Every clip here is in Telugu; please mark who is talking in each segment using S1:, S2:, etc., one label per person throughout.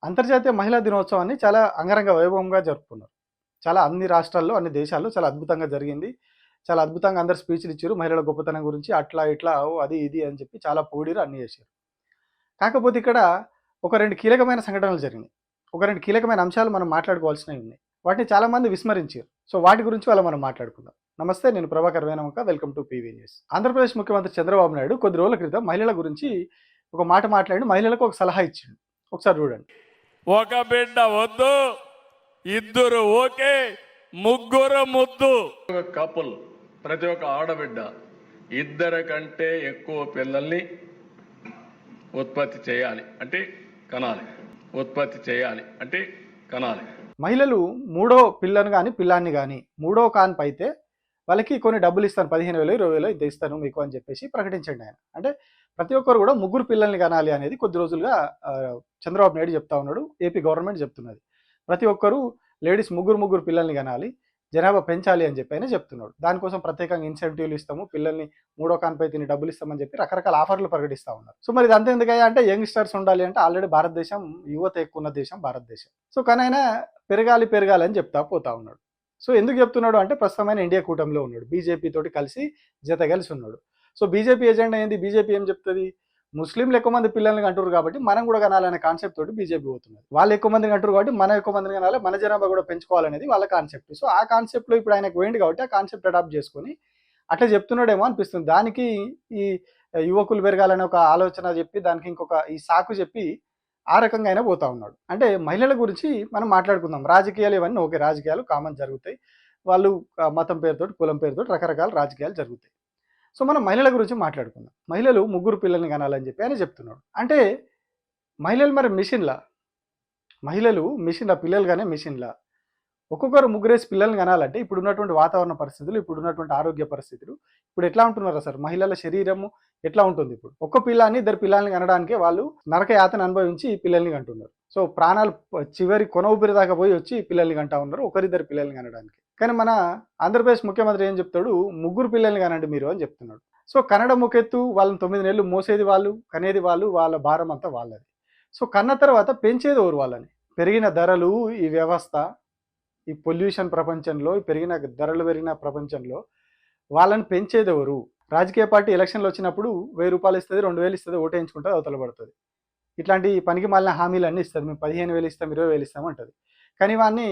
S1: అంతర్జాతీయ మహిళా దినోత్సవాన్ని చాలా అంగరంగ వైభవంగా జరుపుకున్నారు. చాలా అన్ని రాష్ట్రాల్లో, అన్ని దేశాల్లో చాలా అద్భుతంగా జరిగింది. చాలా అద్భుతంగా అందరూ స్పీచ్‌లు ఇచ్చిర్రు. మహిళల గొప్పతనం గురించి అట్లా, ఇట్లా, ఓ అది, ఇది అని చెప్పి చాలా పొగిడిర్రు, అన్నీ చేసిర్రు. కాకపోతే ఇక్కడ ఒక 2 కీలకమైన సంఘటనలు జరిగినాయి. ఒక 2 కీలకమైన అంశాలు మనం మాట్లాడుకోవాల్సినవి ఉన్నాయి. వాటిని చాలామంది విస్మరించారు. సో వాటి గురించి ఇవాళ మనం మాట్లాడుకుందాం. నమస్తే, నేను Prabhakar Venavanka. Welcome to PV news. Andhra Pradesh ముఖ్యమంత్రి చంద్రబాబు నాయుడు కొద్ది రోజుల క్రితం మహిళల గురించి ఒక మాట మాట్లాడి మహిళలకు ఒక సలహా ఇచ్చిండు. ఒకసారి చూడండి.
S2: ఒక బిడ్డ వద్దు, ఇద్దరు ఓకే, ముగ్గురు ముద్దు.
S3: ఒక కపుల్, ప్రతి ఒక్క ఆడబిడ్డ ఇద్దరి కంటే ఎక్కువ పిల్లల్ని ఉత్పత్తి చేయాలి అంటే కనాలి. ఉత్పత్తి చేయాలి అంటే కనాలి.
S1: మహిళలు మూడో పిల్లను కానీ పిల్లాన్ని కానీ మూడో కాన్పు అయితే వాళ్ళకి కొన్ని డబ్బులు ఇస్తాను, 15,000 20,000 ఇంత ఇస్తాను మీకు అని చెప్పేసి ప్రకటించండి ఆయన. అంటే ప్రతి ఒక్కరు కూడా ముగ్గురు పిల్లల్ని కనాలి అనేది కొద్ది రోజులుగా చంద్రబాబు నాయుడు చెప్తా ఉన్నాడు. ఏపీ గవర్నమెంట్ చెప్తున్నది ప్రతి ఒక్కరు లేడీస్ ముగ్గురు పిల్లల్ని కనాలి, జనాభా పెంచాలి అని చెప్పి ఆయన చెప్తున్నాడు. దానికోసం ప్రత్యేకంగా ఇన్సెంటివ్లు ఇస్తాము, పిల్లల్ని మూడో కాన్పై తిని డబ్బులు ఇస్తామని చెప్పి రకరకాల ఆఫర్లు ప్రకటిస్తూ ఉన్నారు. సో మరి ఇదంతా ఎందుకయ్యా అంటే యంగ్స్టర్స్ ఉండాలి అంటే ఆల్రెడీ భారతదేశం యువత ఎక్కువ ఉన్న దేశం భారతదేశం. సో కానీ ఆయన పెరగాలి అని చెప్తా పోతా ఉన్నాడు. సో ఎందుకు చెప్తున్నాడు అంటే ప్రస్తుతం ఆయన ఇండియా కూటమిలో ఉన్నాడు, బీజేపీ తోటి కలిసి జత కలిసి ఉన్నాడు. సో బీజేపీ ఎజెండా ఏంది? బీజేపీ ఏం చెప్తుంది? ముస్లింలు ఎక్కువ మంది పిల్లల్ని కంటారు కాబట్టి మనం కూడా కనాలనే కాన్సెప్ట్ తోటి బీజేపీ పోతున్నది. వాళ్ళు ఎక్కువ మందిని కంటారు కాబట్టి మనం ఎక్కువ మందిని కనాలి, మన జనాభా కూడా పెంచుకోవాలనేది వాళ్ళ కాన్సెప్ట్. సో ఆ కాన్సెప్ట్లో ఇప్పుడు ఆయనకు పోయింది కాబట్టి ఆ కాన్సెప్ట్ అడాప్ట్ చేసుకొని అట్లా చెప్తున్నాడేమో అనిపిస్తుంది. దానికి ఈ యువకులు పెరగాలనే ఒక ఆలోచన చెప్పి దానికి ఇంకొక ఈ సాకు చెప్పి ఆ రకంగా అయినా పోతా ఉన్నాడు. అంటే మహిళల గురించి మనం మాట్లాడుకుందాం. రాజకీయాలు ఇవన్నీ ఓకే, రాజకీయాలు కామన్ జరుగుతాయి. వాళ్ళు మతం పేరుతోటి, కులం పేరుతోటి రకరకాల రాజకీయాలు జరుగుతాయి. సో మనం మహిళల గురించి మాట్లాడుకుందాం. మహిళలు ముగ్గురు పిల్లల్ని కనాలని చెప్పి ఆయన చెప్తున్నాడు. అంటే మహిళలు మరి మిషన్లా? మహిళలు మిషన్లా? పిల్లలుగానే మిషన్లా? ఒక్కొక్కరు ముగ్గురేసి పిల్లల్ని కనాలంటే ఇప్పుడు ఉన్నటువంటి వాతావరణ పరిస్థితులు, ఇప్పుడు ఉన్నటువంటి ఆరోగ్య పరిస్థితులు ఇప్పుడు ఎట్లా ఉంటున్నారు అసలు? మహిళల శరీరము ఎట్లా ఉంటుంది? ఇప్పుడు ఒక్క పిల్లాన్ని ఇద్దరు పిల్లల్ని కనడానికే వాళ్ళు నరక యాతన అనుభవించి ఈ పిల్లల్ని కంటున్నారు. సో ప్రాణాలు చివరి కొన ఊపిరి దాకా పోయి వచ్చి పిల్లల్ని కంటా ఉన్నారు ఒకరిద్దరు పిల్లల్ని కనడానికి. కానీ మన ఆంధ్రప్రదేశ్ ముఖ్యమంత్రి ఏం చెప్తాడు? ముగ్గురు పిల్లల్ని కనండి మీరు అని చెప్తున్నాడు. సో కన్నడ ముకెత్తు వాళ్ళని 9 నెలలు మోసేది వాళ్ళు, కనేది వాళ్ళు, వాళ్ళ భారం అంతా వాళ్ళది. సో కన్న తర్వాత పెంచేది ఎవరు? వాళ్ళని. పెరిగిన ధరలు, ఈ వ్యవస్థ, ఈ పొల్యూషన్ ప్రపంచంలో, ఈ ధరలు పెరిగిన ప్రపంచంలో వాళ్ళని పెంచేది ఎవరు? రాజకీయ పార్టీ ఎలక్షన్లు వచ్చినప్పుడు 1000 రూపాయలు ఇస్తుంది, 2000 ఇస్తుంది, ఓటేయించుకుంటుంది, అవతల పడుతుంది. ఇట్లాంటి పనికి మాలిన హామీలన్నీ ఇస్తుంది. మేము 15,000 ఇస్తాం, 20,000 ఇస్తాం అంటుంది. కానీ వాడిని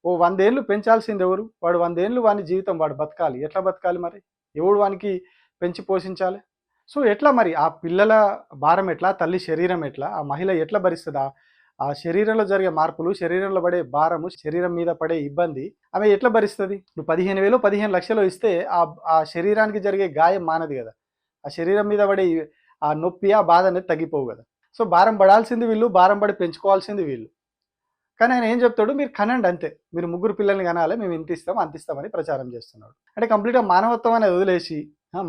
S1: ఓ 100 ఏళ్ళు పెంచాల్సింది ఎవరు? వాడు 100 ఏళ్ళు వాని జీవితం వాడు బతకాలి. ఎట్లా బతకాలి మరి? ఎవడు వానికి పెంచి పోషించాలి? సో ఎట్లా మరి? ఆ పిల్లల భారం ఎట్లా? తల్లి శరీరం ఎట్లా? ఆ మహిళ ఎట్లా భరిస్తుందా? ఆ శరీరంలో జరిగే మార్పులు, శరీరంలో పడే భారము, శరీరం మీద పడే ఇబ్బంది ఆమె ఎట్లా భరిస్తుంది? నువ్వు 15,000 15 లక్షలు ఇస్తే ఆ శరీరానికి జరిగే గాయం మానది కదా. ఆ శరీరం మీద పడే ఆ నొప్పి, ఆ బాధ అనేది తగ్గిపోవు కదా. సో భారం పడాల్సింది వీళ్ళు, భారం పడి పెంచుకోవాల్సింది వీళ్ళు. కానీ ఆయన ఏం చెప్తాడు? మీరు కనండి అంతే, మీరు ముగ్గురు పిల్లల్ని కనాలి, మేము ఇంత ఇస్తాం అంత ఇస్తామని ప్రచారం చేస్తున్నాడు. అంటే కంప్లీట్గా మానవత్వం అనేది వదిలేసి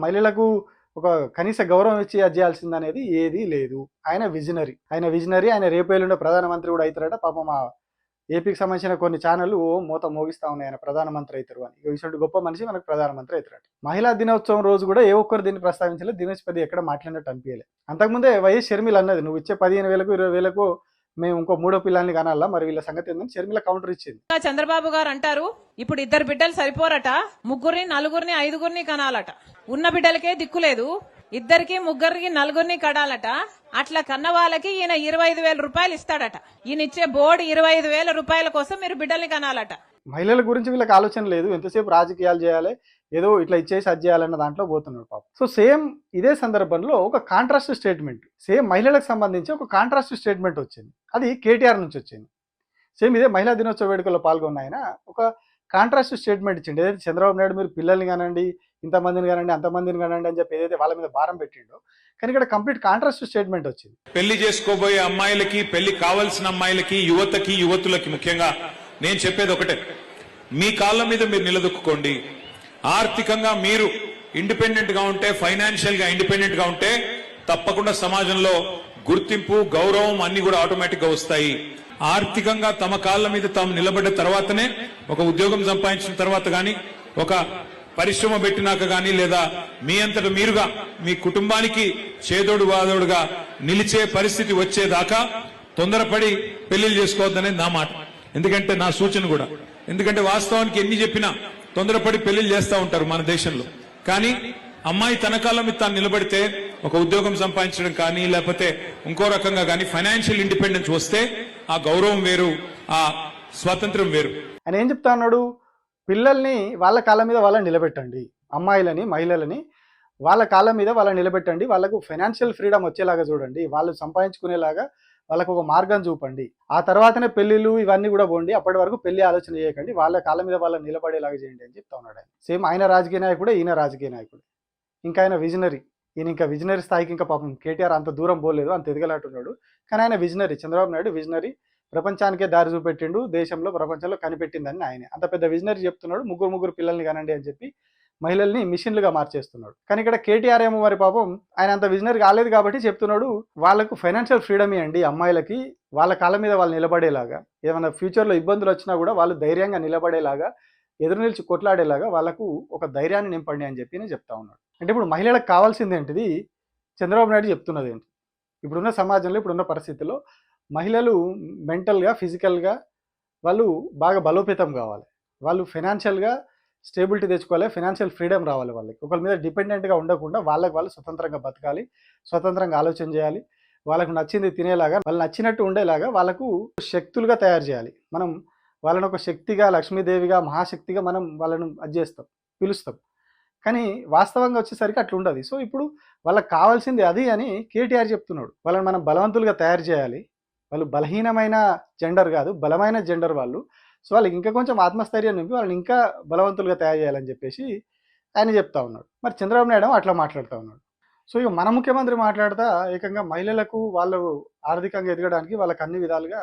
S1: మహిళలకు ఒక కనీస గౌరవం ఇచ్చి అది చేయాల్సింది అనేది ఏదీ లేదు. ఆయన విజనరీ. ఆయన రేపు ఎల్లుండే ప్రధానమంత్రి కూడా అవుతారట. పాపం ఆ ఏపీకి సంబంధించిన కొన్ని ఛానళ్ళు మోత మోగిస్తా ఉన్నాయి ఆయన ప్రధానమంత్రి అవుతారు అని. ఇటువంటి గొప్ప మనిషి మనకు ప్రధానమంత్రి అవుతారట. మహిళా దినోత్సవం రోజు కూడా ఏ ఒక్కరు దీన్ని ప్రస్తావించలేదు, దినేష్ పెద్ద ఎక్కడ మాట్లాడినట్టు అనిపించలేదు. అంతకుముందే వైఎస్ షర్మిల అన్నది, నువ్వు ఇచ్చే 15,000 20,000 మేము ఇంకో మూడో పిల్లల్ని కనాలా, మరి వీళ్ళ సంగతి ఏందని షర్మిల కౌంటర్ ఇచ్చింది.
S4: చంద్రబాబు గారు అంటారు ఇప్పుడు ఇద్దరు బిడ్డలు సరిపోరట, ముగ్గురిని నలుగురిని 5గురిని కనాలట. ఉన్న బిడ్డలకే దిక్కులేదు, ఇద్దరికి ముగ్గురికి నలుగురిని కడాలట. అట్లా కన్న వాళ్ళకి ఈయన 25,000 రూపాయలు ఇస్తాడట. ఈయన ఇచ్చే బోర్డు 25,000 రూపాయల కోసం మీరు బిడ్డల్ని కనాలట.
S1: మహిళల గురించి వీళ్ళకి ఆలోచన లేదు, ఎంతసేపు రాజకీయాలు చేయాలి, ఏదో ఇట్లా ఇచ్చేసి అది చేయాలన్న దాంట్లో పోతున్నాడు పాపం. సో సేమ్ ఇదే సందర్భంలో ఒక కాంట్రాస్ట్ స్టేట్మెంట్, సేమ్ మహిళలకు సంబంధించి ఒక కాంట్రాస్ట్ స్టేట్మెంట్ వచ్చింది. అది కేటీఆర్ నుంచి వచ్చింది. సేమ్ ఇదే మహిళా దినోత్సవ వేడుకల్లో పాల్గొన్న ఆయన ఒక కాంట్రాస్ట్ స్టేట్మెంట్ ఇచ్చిండు. ఏదైతే చంద్రబాబు నాయుడు మీరు పిల్లల్ని కానండి, ఇంతమందిని కానండి, అంతమందిని కానండి అని చెప్పి ఏదైతే వాళ్ళ మీద భారం పెట్టిండో, కానీ ఇక్కడ కంప్లీట్ కాంట్రాస్ట్ స్టేట్మెంట్ వచ్చింది.
S5: పెళ్లి చేసుకోబోయే అమ్మాయిలకి, పెళ్లి కావాల్సిన అమ్మాయిలకి, యువతకి, యువతులకి ముఖ్యంగా నేను చెప్పేది ఒకటే, మీ కాళ్ళ మీద మీరు నిలదొక్కుకోండి. ఆర్థికంగా మీరు ఇండిపెండెంట్ గా ఉంటే, ఫైనాన్షియల్ గా ఇండిపెండెంట్ గా ఉంటే తప్పకుండా సమాజంలో గుర్తింపు, గౌరవం అన్ని కూడా ఆటోమేటిక్ గా వస్తాయి. ఆర్థికంగా తమ కాళ్ళ మీద తాము నిలబడ్డ తర్వాతనే, ఒక ఉద్యోగం సంపాదించిన తర్వాత గాని, ఒక పరిశ్రమ పెట్టినాక గాని, లేదా మీ అంతట మీరుగా మీ కుటుంబానికి చేదోడు వాదోడుగా నిలిచే పరిస్థితి వచ్చేదాకా తొందరపడి పెళ్లిళ్ళు చేసుకోవద్దనేది నా మాట. ఎందుకంటే నా సూచన కూడా. ఎందుకంటే వాస్తవానికి ఎన్ని చెప్పినా తొందరపడి పెళ్లిళ్ళు చేస్తూ ఉంటారు మన దేశంలో. కానీ అమ్మాయి తన కాళ్ళ మీద తాను నిలబడితే, ఒక ఉద్యోగం సంపాదించడం కానీ లేకపోతే ఇంకో రకంగా కానీ ఫైనాన్షియల్ ఇండిపెండెన్స్ వస్తే ఆ గౌరవం వేరు, ఆ స్వాతంత్రం వేరు.
S1: ఆయన ఏం చెప్తా ఉన్నాడు, పిల్లల్ని వాళ్ళ కాళ్ళ మీద వాళ్ళని నిలబెట్టండి, అమ్మాయిలని మహిళలని వాళ్ళ కాళ్ళ మీద వాళ్ళని నిలబెట్టండి, వాళ్ళకు ఫైనాన్షియల్ ఫ్రీడమ్ వచ్చేలాగా చూడండి, వాళ్ళు సంపాదించుకునేలాగా వాళ్ళకు ఒక మార్గం చూపండి, ఆ తర్వాతనే పెళ్లిళ్ళు ఇవన్నీ కూడా పోండి, అప్పటి వరకు పెళ్లి ఆలోచన చేయకండి, వాళ్ళ కాళ్ళ మీద వాళ్ళని నిలబడేలాగా చేయండి అని చెప్తా ఉన్నాడు ఆయన. సేమ్ ఆయన రాజకీయ నాయకుడే, ఈయన రాజకీయ నాయకుడే. ఇంకా ఆయన విజనరీ, ఈయన ఇంకా విజనరీ స్థాయికి ఇంకా పాపం కేటీఆర్ అంత దూరం పోలేదు, అంత ఎదగలాంటున్నాడు. కానీ ఆయన విజనరీ, చంద్రబాబు నాయుడు విజనరీ, ప్రపంచానికే దారి చూపెట్టిండు, దేశంలో ప్రపంచంలో కనిపెట్టిందని ఆయనే. అంత పెద్ద విజనరీ చెప్తున్నాడు, ముగ్గురు పిల్లల్ని కనండి అని చెప్పి మహిళల్ని మిషన్లుగా మార్చేస్తున్నాడు. కానీ ఇక్కడ కేటీఆర్ ఏమో మరి పాపం ఆయన అంత విజనరీ కాలేదు కాబట్టి చెప్తున్నాడు, వాళ్ళకు ఫైనాన్షియల్ ఫ్రీడమ్ ఇవ్వండి, అమ్మాయిలకి వాళ్ళ కాళ్ళ మీద వాళ్ళు నిలబడేలాగా, ఏమైనా ఫ్యూచర్లో ఇబ్బందులు వచ్చినా కూడా వాళ్ళు ధైర్యంగా నిలబడేలాగా, ఎదురు నిలిచి కొట్లాడేలాగా వాళ్ళకు ఒక ధైర్యాన్ని నింపండి అని చెప్పి నేను చెప్తా ఉన్నాడు. అంటే ఇప్పుడు మహిళలకు కావాల్సింది ఏంటిది, చంద్రబాబు నాయుడు చెప్తున్నది ఏంటి, ఇప్పుడున్న సమాజంలో ఇప్పుడున్న పరిస్థితుల్లో మహిళలు మెంటల్గా ఫిజికల్గా వాళ్ళు బాగా బలోపేతం కావాలి, వాళ్ళు ఫైనాన్షియల్గా స్టేబిలిటీ తెచ్చుకోవాలి, ఫైనాన్షియల్ ఫ్రీడమ్ రావాలి, వాళ్ళకి ఒకరి మీద డిపెండెంట్గా ఉండకుండా వాళ్ళకి వాళ్ళు స్వతంత్రంగా బతకాలి, స్వతంత్రంగా ఆలోచన చేయాలి, వాళ్ళకు నచ్చింది తినేలాగా, వాళ్ళు నచ్చినట్టు ఉండేలాగా వాళ్ళకు శక్తులుగా తయారు చేయాలి. మనం వాళ్ళని ఒక శక్తిగా, లక్ష్మీదేవిగా, మహాశక్తిగా మనం వాళ్ళను చేస్తాం, పిలుస్తాం. కానీ వాస్తవంగా వచ్చేసరికి అట్లా ఉండదు. సో ఇప్పుడు వాళ్ళకి కావాల్సింది అది అని కేటీఆర్ చెప్తున్నాడు. వాళ్ళని మనం బలవంతులుగా తయారు చేయాలి, వాళ్ళు బలహీనమైన జెండర్ కాదు, బలమైన జెండర్ వాళ్ళు. సో వాళ్ళకి ఇంకా కొంచెం ఆత్మస్థైర్యం నింపి వాళ్ళని ఇంకా బలవంతులుగా తయారు చేయాలని చెప్పేసి ఆయన చెప్తా ఉన్నాడు. మరి చంద్రబాబు నాయుడు అట్లా మాట్లాడుతూ ఉన్నాడు. సో ఇక మన ముఖ్యమంత్రి మాట్లాడుతూ ఏకంగా మహిళలకు వాళ్ళు ఆర్థికంగా ఎదగడానికి వాళ్ళకి అన్ని విధాలుగా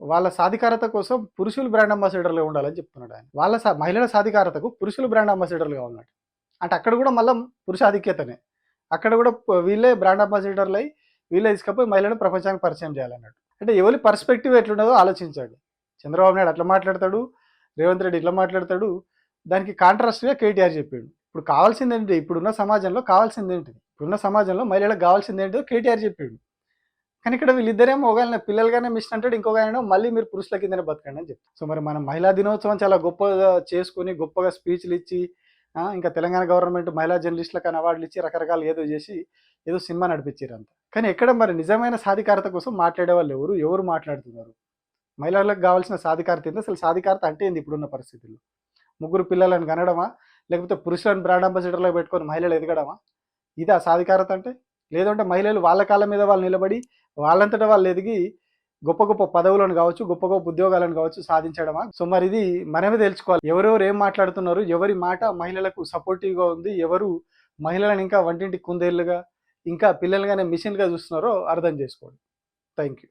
S1: వాళ్ళ సాధికారత కోసం పురుషులు బ్రాండ్ అంబాసిడర్లుగా ఉండాలని చెప్తున్నాడు ఆయన. వాళ్ళ మహిళల సాధికారతకు పురుషులు బ్రాండ్ అంబాసిడర్లుగా ఉన్నాడు అంటే అక్కడ కూడా మళ్ళీ పురుష ఆధిక్యతనే, అక్కడ కూడా వీళ్ళే బ్రాండ్ అంబాసిడర్లు అయి వీళ్ళే తీసుకపోయి మహిళలను ప్రపంచానికి పరిచయం చేయాలన్నాడు. అంటే ఎవరి పర్స్పెక్టివ్ ఎట్లున్నదో ఆలోచించాడు. చంద్రబాబు నాయుడు అట్లా మాట్లాడతాడు, రేవంత్ రెడ్డి ఇట్లా మాట్లాడతాడు, దానికి కాంట్రాస్ట్గా కేటీఆర్ చెప్పాడు. ఇప్పుడు కావాల్సింది ఏంటి, ఇప్పుడున్న సమాజంలో కావాల్సింది ఏంటిది, ఇప్పుడున్న సమాజంలో మహిళలకు కావాల్సింది ఏంటో కేటీఆర్ చెప్పాడు. కానీ ఇక్కడ వీళ్ళిద్దరేమో ఒకవేళ పిల్లలుగానే మిషన్ అంటాడు, ఇంకొక ఆయన మళ్ళీ మీరు పురుషుల కిందనే బతకండి అని చెప్తారు. సో మరి మనం మహిళా దినోత్సవం చాలా గొప్పగా చేసుకుని గొప్పగా స్పీచ్లు ఇచ్చి ఇంకా తెలంగాణ గవర్నమెంట్ మహిళా జర్నలిస్టులకు అని అవార్డులు ఇచ్చి రకరకాలు ఏదో చేసి ఏదో సినిమా నడిపించారు అంత. కానీ ఎక్కడ మరి నిజమైన సాధికారత కోసం మాట్లాడే వాళ్ళు ఎవరు మాట్లాడుతున్నారు? మహిళలకు కావాల్సిన సాధికారత ఏంటి, అసలు సాధికారత అంటే ఏంది ఇప్పుడున్న పరిస్థితుల్లో? ముగ్గురు పిల్లలను కనడమా, లేకపోతే పురుషులను బ్రాండ్ అంబాసిడర్లో పెట్టుకొని మహిళలు ఎదగడమా? ఇదా సాధికారత అంటే? లేదంటే మహిళలు వాళ్ళ కాళ్ళ మీద వాళ్ళు నిలబడి వాళ్ళంతటా వాళ్ళు ఎదిగి గొప్ప గొప్ప పదవులను కావచ్చు, గొప్ప గొప్ప ఉద్యోగాలను కావచ్చు సాధించడమా? సో మరి ఇది మనమే తెలుసుకోవాలి. ఎవరెవరు ఏం మాట్లాడుతున్నారు, ఎవరి మాట మహిళలకు సపోర్టివ్గా ఉంది, ఎవరు మహిళలను ఇంకా వంటింటి కుందేళ్ళుగా ఇంకా పిల్లలుగానే మిషన్గా చూస్తున్నారో అర్థం చేసుకోండి. Thank you.